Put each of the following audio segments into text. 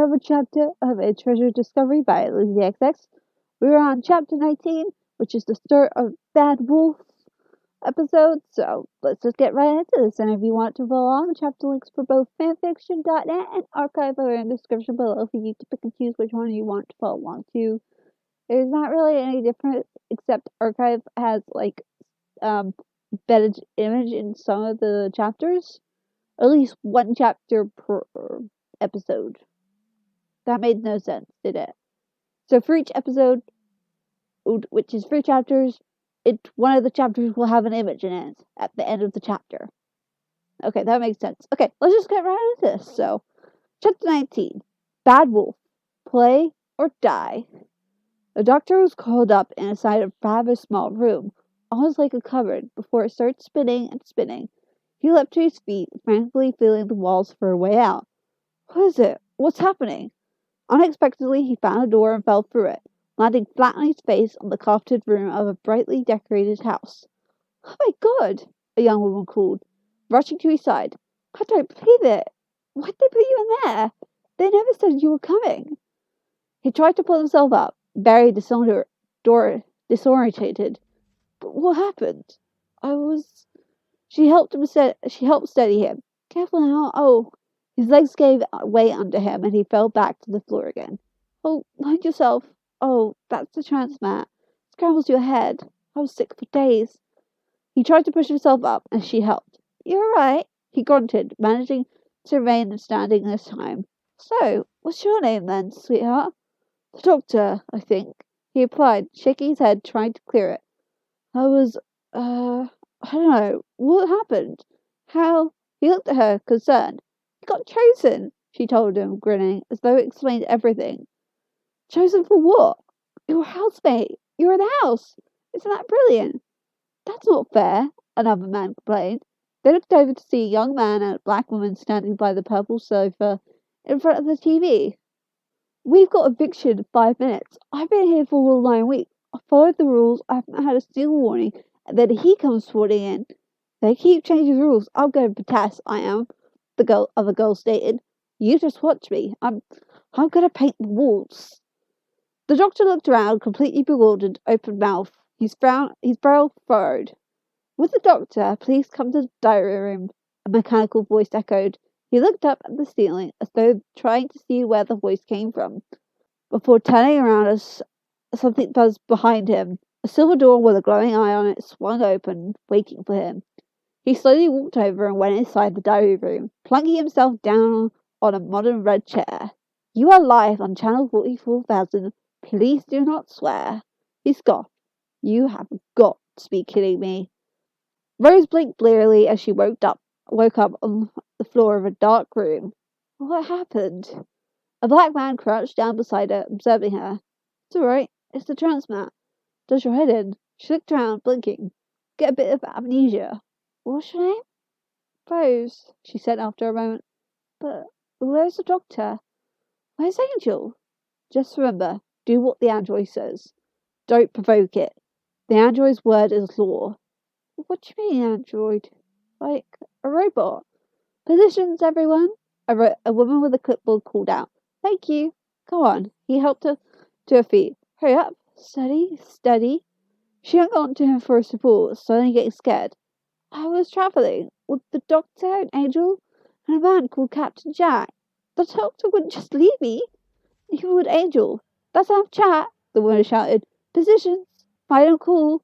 another chapter of A Treasure Discovery by LizzeXX. We're on chapter 19, which is the start of Bad Wolf episode, so let's just get right into this. And if you want to follow along, the chapter links for both fanfiction.net and archive are in the description below for you to pick and choose which one you want to follow along to. There's not really any difference, except archive has embedded image in some of the chapters. At least one chapter per episode. That made no sense, did it? So for each episode, which is 3 chapters, one of the chapters will have an image in it at the end of the chapter. Okay, that makes sense. Okay, let's just get right into this. So, chapter 19, Bad Wolf, Play or Die. The doctor was curled up inside a rather small room, almost like a cupboard, before it started spinning and spinning. He leapt to his feet, frantically feeling the walls for a way out. What is it? What's happening? Unexpectedly, he found a door and fell through it, landing flat on his face on the carpeted room of a brightly decorated house. Oh my God! A young woman called, rushing to his side. I don't believe it! Why'd they put you in there? They never said you were coming. He tried to pull himself up, very disorientated. But what happened? She helped steady him. Careful now. Oh. His legs gave way under him, and he fell back to the floor again. Oh, mind yourself. Oh, that's the trance mat. Scrambles your head. I was sick for days. He tried to push himself up, and she helped. You're right, he grunted, managing to remain standing this time. So, what's your name then, sweetheart? The doctor, I think, he replied, shaking his head, trying to clear it. I don't know. What happened? How? He looked at her, concerned. Got chosen, she told him, grinning, as though it explained everything. Chosen for what? You're a housemate. You're in the house. Isn't that brilliant? That's not fair, another man complained. They looked over to see a young man and a black woman standing by the purple sofa in front of the TV. We've got eviction in 5 minutes. I've been here for all 9 weeks. I followed the rules. I haven't had a single warning. And then he comes swatting in. They keep changing the rules. I'm going for Tess, I am. The other girl stated. You just watch me. I'm gonna paint the walls. The doctor looked around, completely bewildered, open mouth, his brow furrowed. Would the doctor please come to the diary room? A mechanical voice echoed. He looked up at the ceiling, as though trying to see where the voice came from, before turning around as something buzzed behind him. A silver door with a glowing eye on it swung open, waiting for him. He slowly walked over and went inside the diary room, plunking himself down on a modern red chair. You are live on channel 44,000. Please do not swear. He scoffed. You have got to be kidding me. Rose blinked blearily as she woke up on the floor of a dark room. What happened? A black man crouched down beside her, observing her. It's all right. It's the trance mat. Does your head in? She looked around, blinking. Get a bit of amnesia. What's your name? Rose, she said after a moment. But where's the doctor? Where's Angel? Just remember, do what the android says. Don't provoke it. The android's word is law. What do you mean, android? Like a robot? Positions, everyone. A woman with a clipboard called out. Thank you. Go on. He helped her to her feet. Hurry up. Steady, steady. She hung on to him for support, suddenly getting scared. I was travelling with the doctor, an angel, and a man called Captain Jack. The doctor wouldn't just leave me. Neither would Angel. Let's have a chat, the woman shouted. Positions. Final call.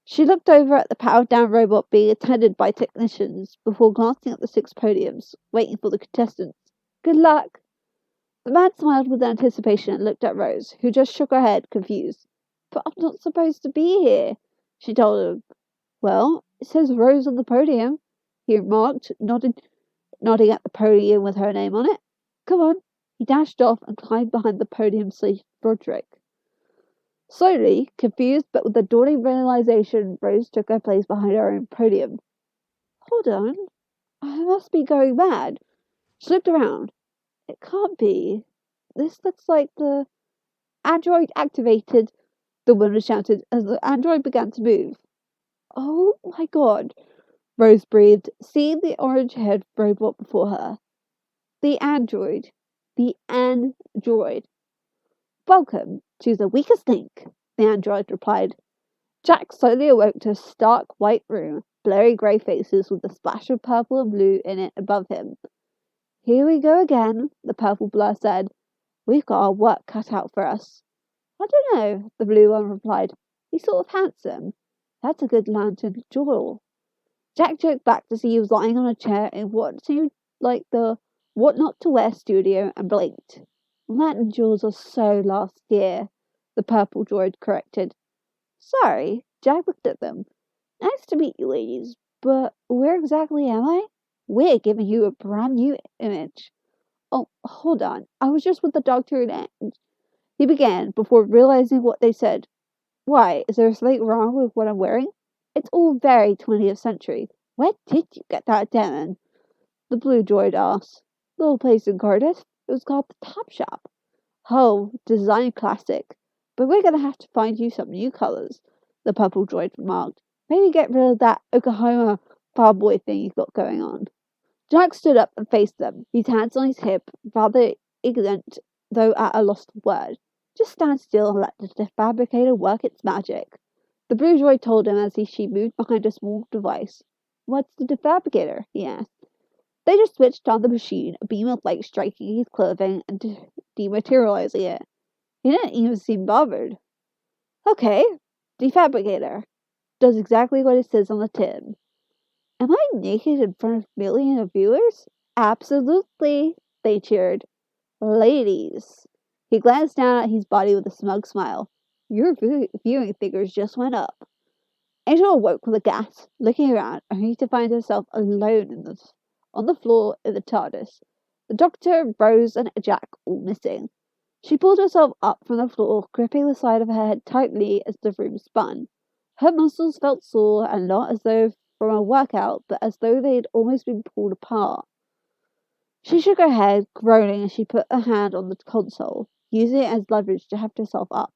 She looked over at the powered-down robot being attended by technicians before glancing at the 6 podiums, waiting for the contestants. Good luck. The man smiled with anticipation and looked at Rose, who just shook her head, confused. But I'm not supposed to be here, she told him. Well, it says Rose on the podium, he remarked, nodding at the podium with her name on it. Come on. He dashed off and climbed behind the podium-sleeve Broderick. Slowly, confused but with a dawning realization, Rose took her place behind her own podium. Hold on. I must be going mad. She looked around. It can't be. This looks like the android activated, the woman shouted as the android began to move. Oh my God, Rose breathed, seeing the orange-haired robot before her. The android. The android. Welcome to the weakest link, the android replied. Jack slowly awoke to a stark white room, blurry grey faces with a splash of purple and blue in it above him. Here we go again, the purple blur said. We've got our work cut out for us. I don't know, the blue one replied. He's sort of handsome. That's a good lantern jaw. Jack joked back to see he was lying on a chair in what seemed like the What Not to Wear studio and blinked. Lantern jaws are so last year, the purple droid corrected. Sorry, Jack looked at them. Nice to meet you, ladies, but where exactly am I? We're giving you a brand new image. Oh, hold on. I was just with the doctor and he began before realizing what they said. Why, is there something wrong with what I'm wearing? It's all very 20th century. Where did you get that down? The blue droid asked. Little place in Cardiff. It was called the Top Shop. Oh, design classic. But we're gonna have to find you some new colours, the purple droid remarked. Maybe get rid of that Oklahoma cowboy thing you've got going on. Jack stood up and faced them, his hands on his hip, rather ignorant, though at a loss for word. Just stand still and let the defabricator work its magic. The blue droid told him as she moved behind a small device. What's the defabricator? He asked. They just switched on the machine, a beam of light striking his clothing and dematerializing it. He didn't even seem bothered. Okay, defabricator. Does exactly what it says on the tin. Am I naked in front of millions of viewers? Absolutely, they cheered. Ladies. He glanced down at his body with a smug smile. Your viewing figures just went up. Angel awoke with a gasp, looking around, only to find herself alone on the floor in the TARDIS. The Doctor, Rose, and Jack all missing. She pulled herself up from the floor, gripping the side of her head tightly as the room spun. Her muscles felt sore, and not as though from a workout, but as though they had almost been pulled apart. She shook her head, groaning as she put a hand on the console, using it as leverage to lift herself up.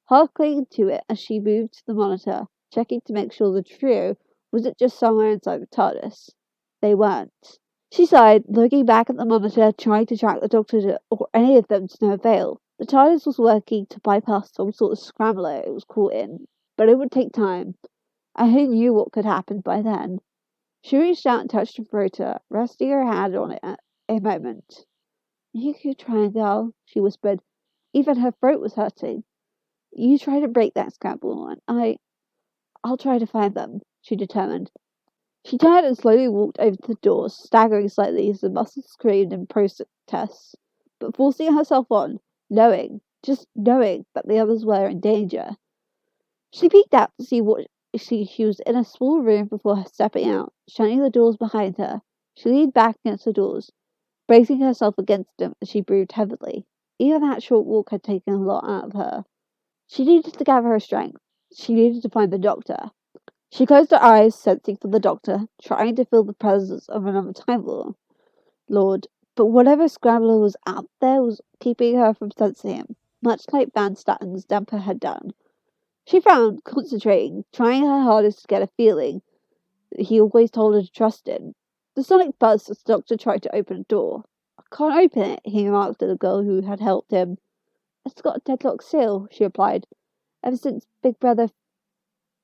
Half clinging to it as she moved to the monitor, checking to make sure the trio wasn't just somewhere inside the TARDIS. They weren't. She sighed, looking back at the monitor, trying to track the Doctor or any of them to no avail. The TARDIS was working to bypass some sort of scrambler it was caught in, but it would take time. And who knew what could happen by then? She reached out and touched the rotor, resting her hand on it a moment. You could try, girl, she whispered. Even her throat was hurting. You try to break that scramble, and I'll try to find them, she determined. She turned and slowly walked over to the doors, staggering slightly as the muscles screamed in protest, but forcing herself on, just knowing that the others were in danger. She peeked out to see what she was in a small room before stepping out, shutting the doors behind her. She leaned back against the doors, bracing herself against them as she breathed heavily. Even that short walk had taken a lot out of her. She needed to gather her strength. She needed to find the Doctor. She closed her eyes, sensing for the Doctor, trying to feel the presence of another Time Lord. But whatever scrambler was out there was keeping her from sensing him, much like Van Statten's damper had done. She frowned, concentrating, trying her hardest to get a feeling that he always told her to trust in. The sonic buzzed as the Doctor tried to open a door. I can't open it, he remarked to the girl who had helped him. It's got a deadlock seal, she replied, ever since Big Brother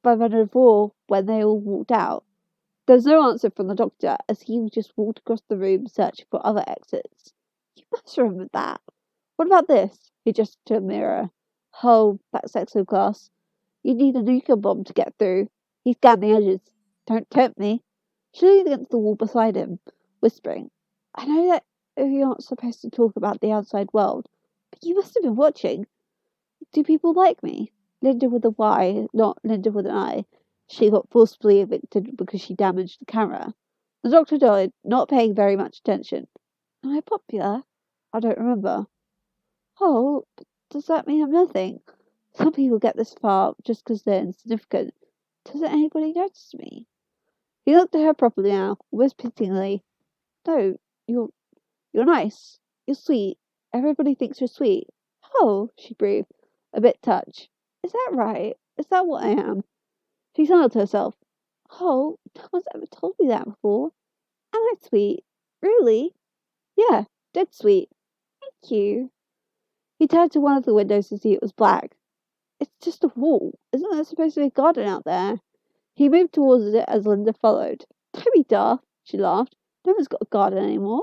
504 when they all walked out. There was no answer from the Doctor as he just walked across the room searching for other exits. You must remember that. What about this? He gestured to a mirror. Oh, that's exoglass. You need a nuclear bomb to get through. He scanned the edges. Don't tempt me. She leaned against the wall beside him, whispering, I know that you're not supposed to talk about the outside world, but you must have been watching. Do people like me? Linda with a Y, not Linda with an I. She got forcibly evicted because she damaged the camera. The Doctor died, not paying very much attention. Am I popular? I don't remember. Oh, but does that mean I'm nothing? Some people get this far just because they're insignificant. Doesn't anybody notice me? He looked at her properly now, almost pityingly. No, you're nice. You're sweet. Everybody thinks you're sweet. Oh, she breathed, a bit touched. Is that right? Is that what I am? She smiled to herself. Oh, no one's ever told me that before. Am I sweet? Really? Yeah, dead sweet. Thank you. He turned to one of the windows to see it was black. It's just a wall. Isn't there supposed to be a garden out there? He moved towards it as Linda followed. Don't be daft, she laughed. No one's got a garden anymore.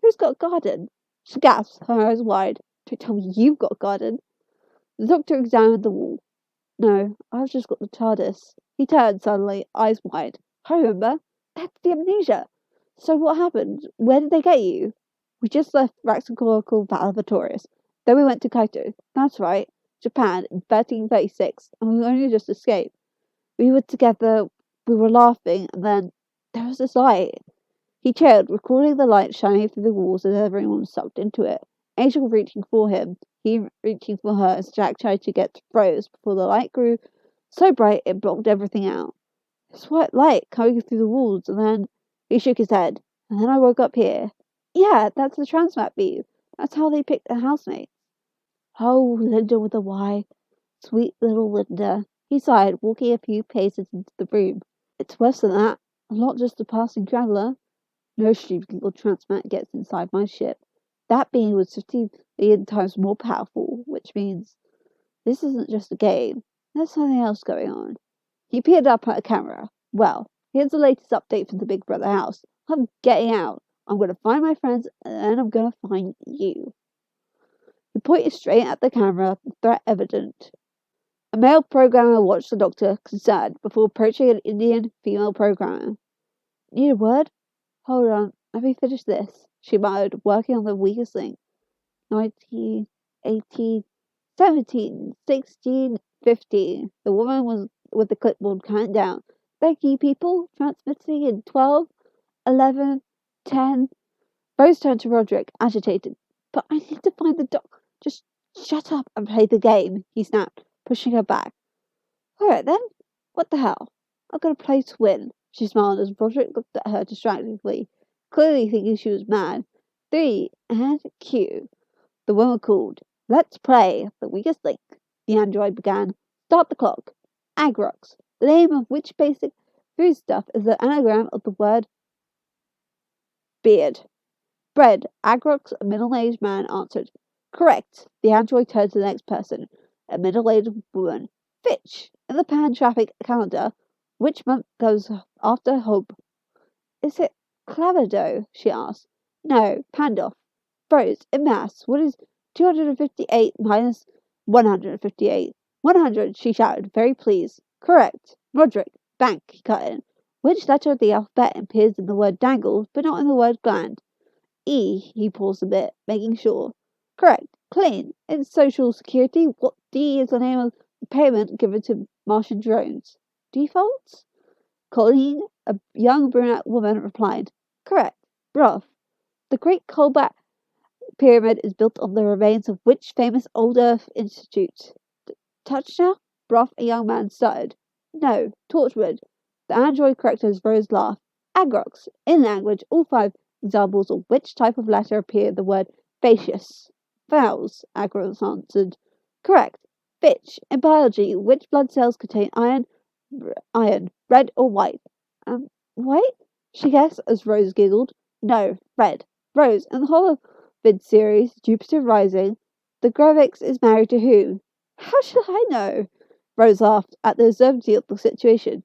Who's got a garden? She gasped, her eyes wide. Don't tell me you've got a garden. The doctor examined the wall. No, I've just got the TARDIS. He turned suddenly, eyes wide. I remember. That's the amnesia. So what happened? Where did they get you? We just left Raxacorical Valvatorius. Then we went to Kaito. That's right. Japan in 1336. And we only just escaped. We were together, we were laughing, and then there was this light. He chilled, recalling the light shining through the walls as everyone sucked into it. Angel reaching for him, he reaching for her as Jack tried to get to Rose before the light grew so bright it blocked everything out. This white light coming through the walls, and then he shook his head. And then I woke up here. Yeah, that's the transmat beam. That's how they picked their housemates. Oh, Linda with a Y. Sweet little Linda. He sighed, walking a few paces into the room. It's worse than that. I'm not just a passing traveller. No stupid little transmat gets inside my ship. That being was 50 million times more powerful, which means this isn't just a game. There's something else going on. He peered up at a camera. Well, here's the latest update from the Big Brother house. I'm getting out. I'm going to find my friends, and then I'm going to find you. He pointed straight at the camera, the threat evident. A male programmer watched the doctor, concerned, before approaching an Indian female programmer. Need a word? Hold on, let me finish this, she muttered, working on the weakest link. 19, 18, 17, 16, 15. The woman was with the clipboard counting down. Thank you, people. Transmitting in 12, 11, 10. Rose turned to Roderick, agitated. But I need to find the Just shut up and play the game, he snapped, pushing her back. Alright then. What the hell? I'm gonna play to win, she smiled as Roderick looked at her distractingly, clearly thinking she was mad. 3, and cue. The woman called. Let's play. The weakest link. The android began. Start the clock. Agrox. The name of which basic foodstuff is the anagram of the word beard. Bread. Agrox, a middle-aged man, answered. Correct. The android turned to the next person. A middle-aged woman. Fitch. In the pan-traffic calendar, which month goes after Hope? Is it Clavado? She asked. No, Pandoff. Rose, in maths, what is 258 minus 158? 100, she shouted, very pleased. Correct. Roderick, bank, he cut in. Which letter of the alphabet appears in the word dangle, but not in the word gland? E, he paused a bit, making sure. Correct. Clean. In Social Security, what D is the name of the payment given to Martian drones? Defaults? Colleen, a young brunette woman, replied. Correct. Rough. The Great Colbert Pyramid is built on the remains of which famous old Earth institute? Touchdown? Broth, a young man, stuttered. No, Torchwood. The android corrected as Rose laughed. Agrox. In language, all 5 examples of which type of letter appear in the word facious. Vowels, Agrox answered. Correct. Fitch. In biology, which blood cells contain iron? Iron. Red or white? White? She guessed as Rose giggled. No, red. Rose, in the Holovid series, Jupiter Rising, the Gravix is married to who? How should I know? Rose laughed at the absurdity of the situation.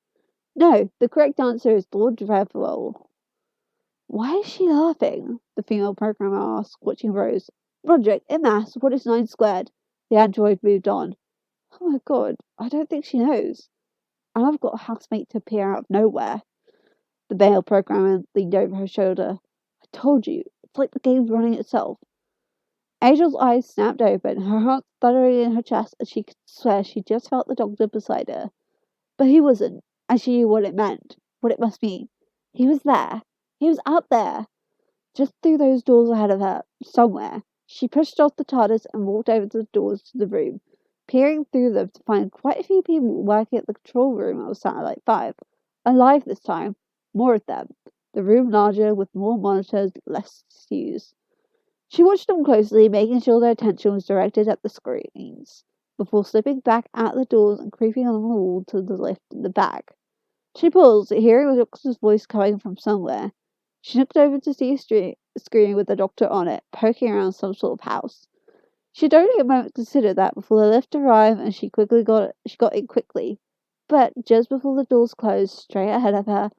No, the correct answer is Lord Dreadful. Why is she laughing? The female programmer asked, watching Rose. Roderick, in maths, what is 9 squared? The android moved on. Oh my god, I don't think she knows. And I've got a housemate to appear out of nowhere. The male programmer leaned over her shoulder. I told you, it's like the game's running itself. Angel's eyes snapped open, her heart thudding in her chest as she could swear she just felt the doctor beside her. But he wasn't, and she knew what it meant, what it must mean. He was there. He was out there. Just through those doors ahead of her, somewhere. She pushed off the TARDIS and walked over to the doors to the room, peering through them to find quite a few people working at the control room of Satellite 5. Alive this time. More of them. The room larger, with more monitors, less used. She watched them closely, making sure their attention was directed at the screens, before slipping back out the doors and creeping along the wall to the lift in the back. She paused, hearing the doctor's voice coming from somewhere. She looked over to see a screen with the doctor on it, poking around some sort of house. She'd only a moment considered that before the lift arrived, and she got in quickly. But just before the doors closed, straight ahead of her,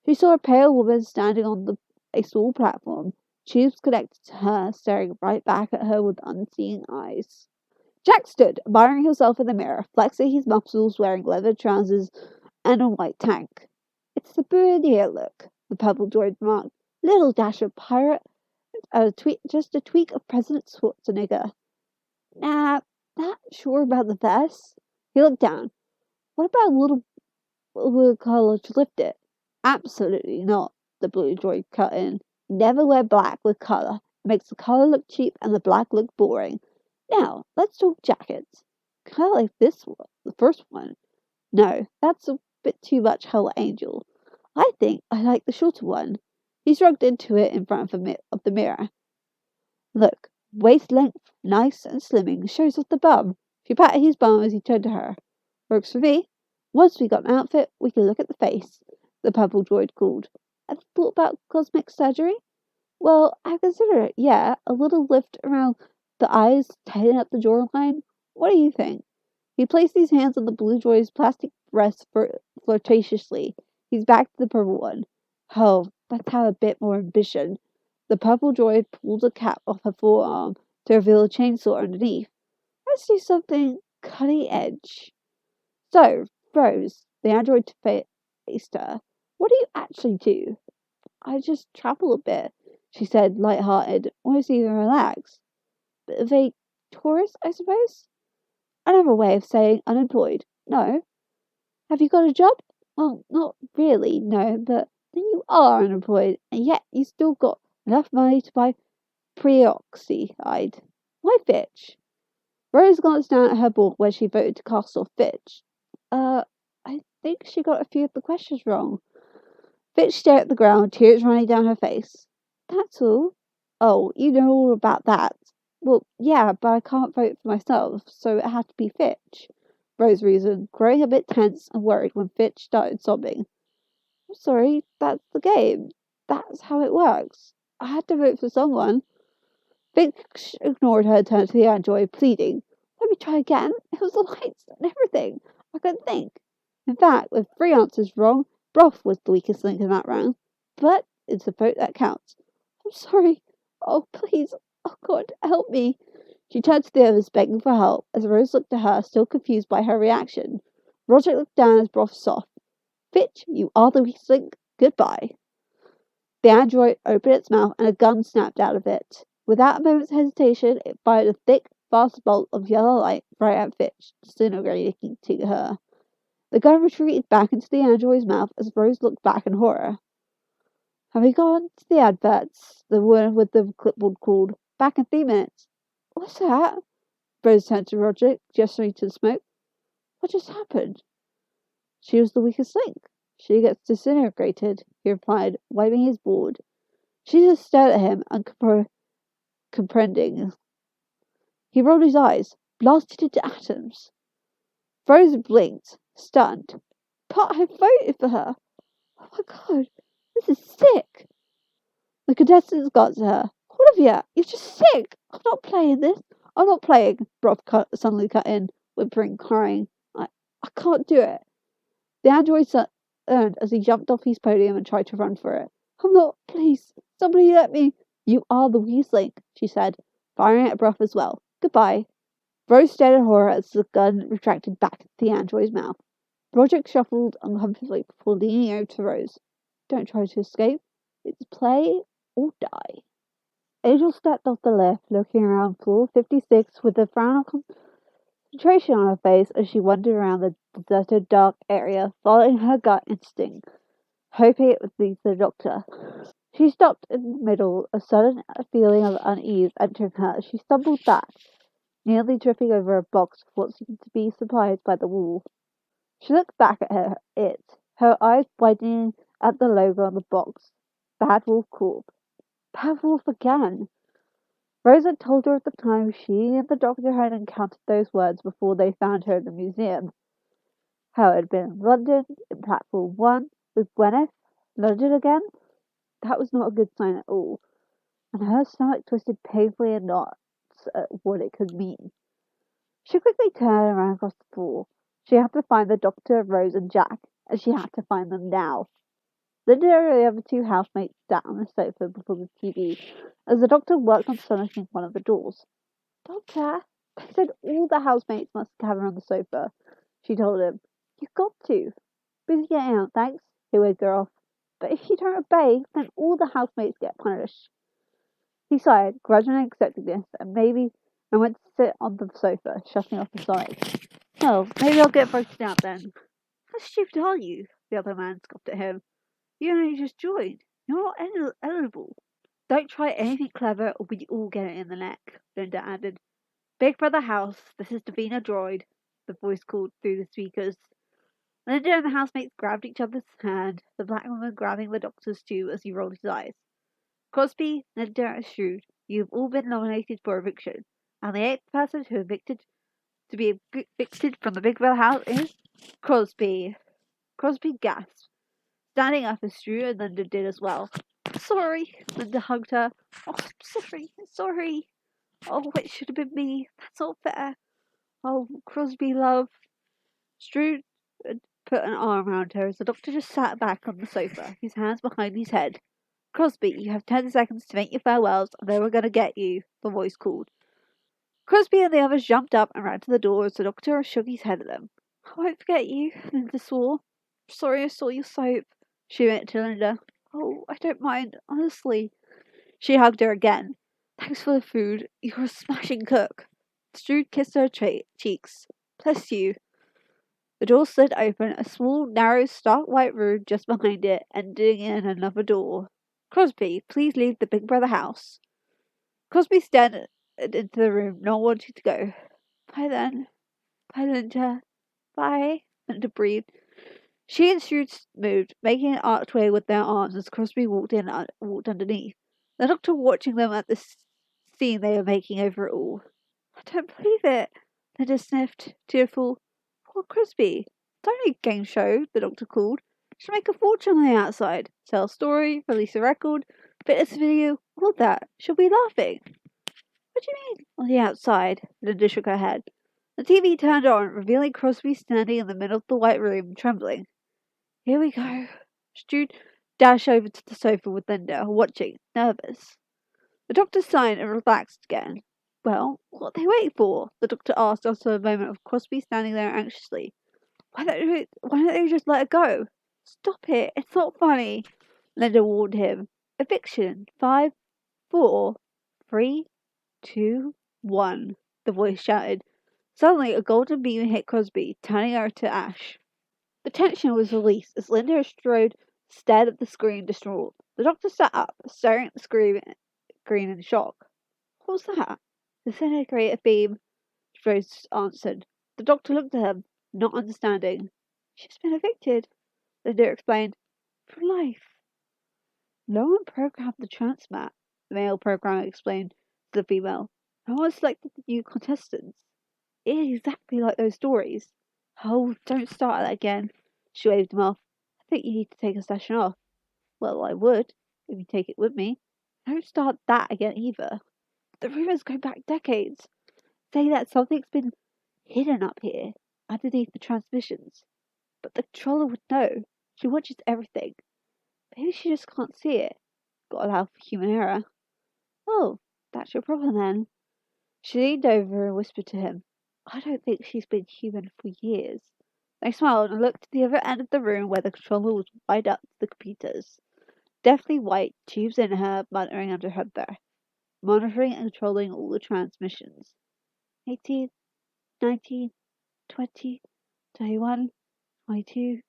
she saw a pale woman standing on a small platform, tubes connected to her, staring right back at her with unseeing eyes. Jack stood, admiring himself in the mirror, flexing his muscles, wearing leather trousers and a white tank. It's the boutonniere look, the purple droid remarked. Little dash of pirate, just a tweak of President Schwarzenegger. Nah, not sure about the vest. He looked down. What about a little blue collar to lift it? Absolutely not, the blue droid cut in. Never wear black with color. It makes the color look cheap and the black look boring. Now, let's talk jackets. Kinda like this one, the first one. No, that's a bit too much Hell Angel. I think I like the shorter one. He shrugged into it in front of the mirror. Look, waist length, nice and slimming, shows off the bum. She patted his bum as he turned to her. Works for me. Once we got an outfit, we can look at the face, the purple droid called. Have you thought about cosmetic surgery? Well, I consider it, yeah. A little lift around the eyes, tighten up the jawline. What do you think? He placed his hands on the blue droid's plastic breast flirtatiously. He's back to the purple one. Oh, let's have a bit more ambition. The purple droid pulled a cap off her forearm to reveal a chainsaw underneath. Let's do something cutting edge. So, Rose, the android faced her. What do you actually do? I just travel a bit, she said, light-hearted, almost even relaxed. Bit of a tourist, I suppose? Another way of saying unemployed. No. Have you got a job? Well, not really, no, but then you are unemployed, and yet you still got enough money to buy preoxide. Why Fitch? Rose glanced down at her board where she voted to cast off Fitch. I think she got a few of the questions wrong. Fitch stared at the ground, tears running down her face. That's all. Oh, you know all about that. Well, yeah, but I can't vote for myself, so it had to be Fitch. Rose reasoned, growing a bit tense and worried when Fitch started sobbing. I'm sorry, that's the game. That's how it works. I had to vote for someone. Fitch ignored her and turned to the android, pleading. Let me try again. It was the lights and everything. I couldn't think. In fact, with 3 answers wrong, Broth was the weakest link in that round. But it's the vote that counts. I'm sorry. Oh, please. Oh, God, help me. She turned to the others, begging for help, as Rose looked at her, still confused by her reaction. Roger looked down as Broth soft. Fitch, you are the weakest link. Goodbye. The android opened its mouth and a gun snapped out of it. Without a moment's hesitation, it fired a thick, fast bolt of yellow light right at Fitch, disintegrating to her. The gun retreated back into the android's mouth as Rose looked back in horror. Have we gone to the adverts? The woman with the clipboard called. Back in 3 minutes. What's that? Rose turned to Roger, gesturing to the smoke. What just happened? She was the weakest link. She gets disintegrated, he replied, wiping his board. She just stared at him, uncomprehending. He rolled his eyes, blasted into atoms. Rose blinked, stunned. But I voted for her. Oh my God, this is sick. The contestants got to her. All of you, you're just sick. I'm not playing this. I'm not playing. Broth suddenly cut in, whimpering, crying. I can't do it. The android turned as he jumped off his podium and tried to run for it. I'm not. Please, somebody let me. You are the weakest link, she said, firing at Broth as well. Goodbye. Rose stared in horror as the gun retracted back into the android's mouth. Roderick shuffled uncomfortably before leaning over to Rose. Don't try to escape. It's play or die. Angel stepped off the lift, looking around floor 56 with a frown of concentration on her face as she wandered around the deserted, dark area, following her gut instinct, hoping it would lead to the doctor. She stopped in the middle, a sudden feeling of unease entering her as she stumbled back, nearly tripping over a box of what seemed to be supplies by the wall. She looked back at her eyes widening at the logo on the box. Bad Wolf Corp. Bad Wolf again. Rose had told her at the time she and the doctor had encountered those words before they found her in the museum. How it had been in London, in Platform 1, with Gwyneth. London again? That was not a good sign at all, and her stomach twisted painfully in knots at what it could mean. She quickly turned around across the floor. She had to find the doctor, Rose, and Jack, and she had to find them now. Linda and the other two housemates sat on the sofa before the TV as the doctor worked on summoning one of the doors. Doctor, they said all the housemates must gather on the sofa, she told him. You've got to. Busy getting out, thanks. He waved her off. But if you don't obey, then all the housemates get punished. He sighed, grudgingly accepting this, and went to sit on the sofa, shutting off the lights. Well, maybe I'll get broken out then. How stupid are you? The other man scoffed at him. You only just joined. You're not eligible. Don't try anything clever or we all get it in the neck, Linda added. Big Brother House, this is Davina Droid, the voice called through the speakers. Linda and the housemates grabbed each other's hand, the black woman grabbing the doctor's too as he rolled his eyes. Crosby, Linda, and Shrewd, you've all been nominated for eviction, and the eighth person to be evicted from the Big Brother House is Crosby. Crosby gasped, standing up as Shrewd and Linda did as well. Sorry, Linda hugged her. Oh, I'm sorry. Oh, it should have been me. That's not fair. Oh, Crosby, love. Shrewd put an arm around her as the doctor just sat back on the sofa, his hands behind his head. Crosby, you have 10 seconds to make your farewells, or they were going to get you, the voice called. Crosby and the others jumped up and ran to the door as the doctor shook his head at them. I won't forget you, Linda swore. Sorry I stole your soap, she went to Linda. Oh, I don't mind, honestly. She hugged her again. Thanks for the food. You're a smashing cook. Strood kissed her cheeks. Bless you. The door slid open, a small, narrow, stark white room just behind it, ending in another door. Crosby, please leave the Big Brother house. Crosby stared into the room, not wanting to go. Bye then. Bye, Linda. Bye, Linda breathed. She and Strood moved, making an archway with their arms as Crosby walked underneath. The doctor watching them at the scene they were making over it all. I don't believe it, Linda sniffed, tearful. Poor Crosby. It's only a game show, the doctor called. Should make a fortune on the outside. Sell a story, release a record, fitness video, all that. She'll be laughing. What do you mean, on the outside? Linda shook her head. The TV turned on, revealing Crosby standing in the middle of the white room, trembling. Here we go. Stu dashed over to the sofa with Linda, watching, nervous. The doctor sighed and relaxed again. Well, what are they waiting for? The doctor asked after a moment of Crosby standing there anxiously. Why don't they just let it go? Stop it. It's not funny. Linda warned him. Eviction. 5, 4, 3, 2, 1. The voice shouted. Suddenly, a golden beam hit Crosby, turning her to ash. The tension was released as Linda and Strode stared at the screen, distraught. The doctor sat up, staring at the screen in shock. What was that? Disintegrator beam, Strode answered. The doctor looked at him, not understanding. She's been evicted, Linda explained. For life. No one programmed the transmat, the male programmer explained to the female. No one selected the new contestants. It is exactly like those stories. Oh, don't start that again. She waved him off. I think you need to take a session off. Well, I would, if you take it with me. Don't start that again either. The rumours go back decades. Say that something's been hidden up here, underneath the transmissions. But the controller would know. She watches everything. Maybe she just can't see it. Gotta allow for human error. Oh, that's your problem then. She leaned over and whispered to him. I don't think she's been human for years. They smiled and looked to the other end of the room where the controller was wired up to the computers. Deathly white, tubes in her, muttering under her breath, monitoring and controlling all the transmissions. 18, 19, 20, 21, 22,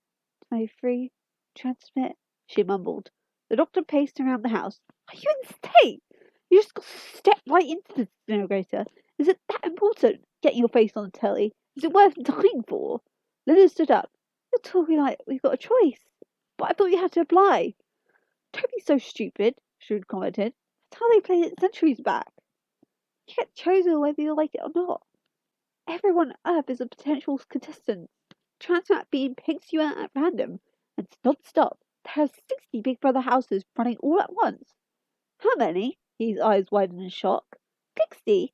23, transmit, she mumbled. The doctor paced around the house. Are you insane? You just got to step right into the disintegrator. Is it that important, getting your face on the telly? Is it worth dying for? Linda stood up. You're talking like we've got a choice. But I thought you had to apply. Don't be so stupid, Shrewd commented. That's how they played it centuries back. You get chosen whether you like it or not. Everyone on Earth is a potential contestant. Transmat beam picks you out at random, and non-stop. There are 60 Big Brother houses running all at once. How many? His eyes widened in shock. 60?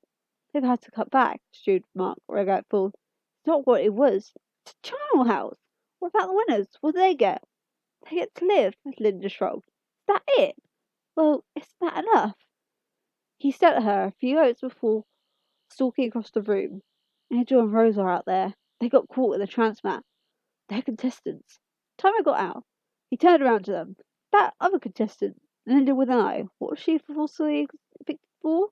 They've had to cut back, Jude remarked, regretful. It's not what it was. It's a charnel house. What about the winners? What do they get? They get to live, Linda shrugged. Is that it? Well, isn't that enough? He stared at her a few moments before stalking across the room. Angel and Rose are out there. They got caught in the trance mat. They're contestants. Timer got out. He turned around to them. That other contestant, Linda with an eye, what was she falsely convicted for?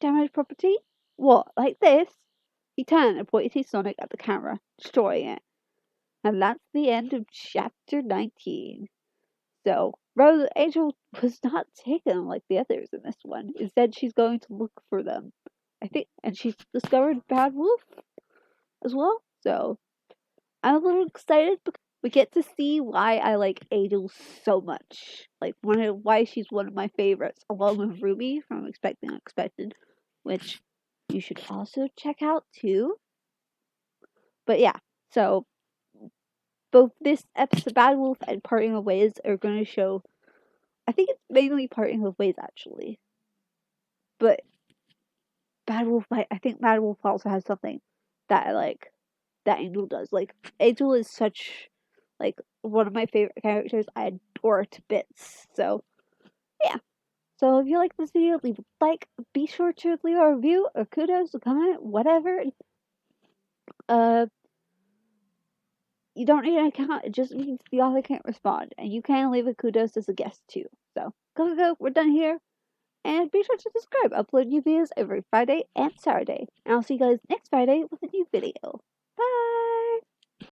Damaged property? What, like this? He turned and pointed his Sonic at the camera, destroying it. And that's the end of chapter 19. So, Rose Angel was not taken like the others in this one. Instead, she's going to look for them. I think, and she's discovered Bad Wolf as well. So, I'm a little excited because we get to see why I like Angel so much. Like, why she's one of my favorites, along with Ruby from Expecting Unexpected, which you should also check out too. But yeah, so both this episode, Bad Wolf and Parting of Ways, are going to show. I think it's mainly Parting of Ways actually, but Bad Wolf. I think Bad Wolf also has something that I like that Angel does. Like Angel is such like one of my favorite characters. I adore her to bits. So yeah. So if you like this video, leave a like. Be sure to leave a review or kudos, a comment, whatever. You don't need an account. It just means the author can't respond, and you can leave a kudos as a guest too. So go. We're done here. And be sure to subscribe. I upload new videos every Friday and Saturday. And I'll see you guys next Friday with a new video.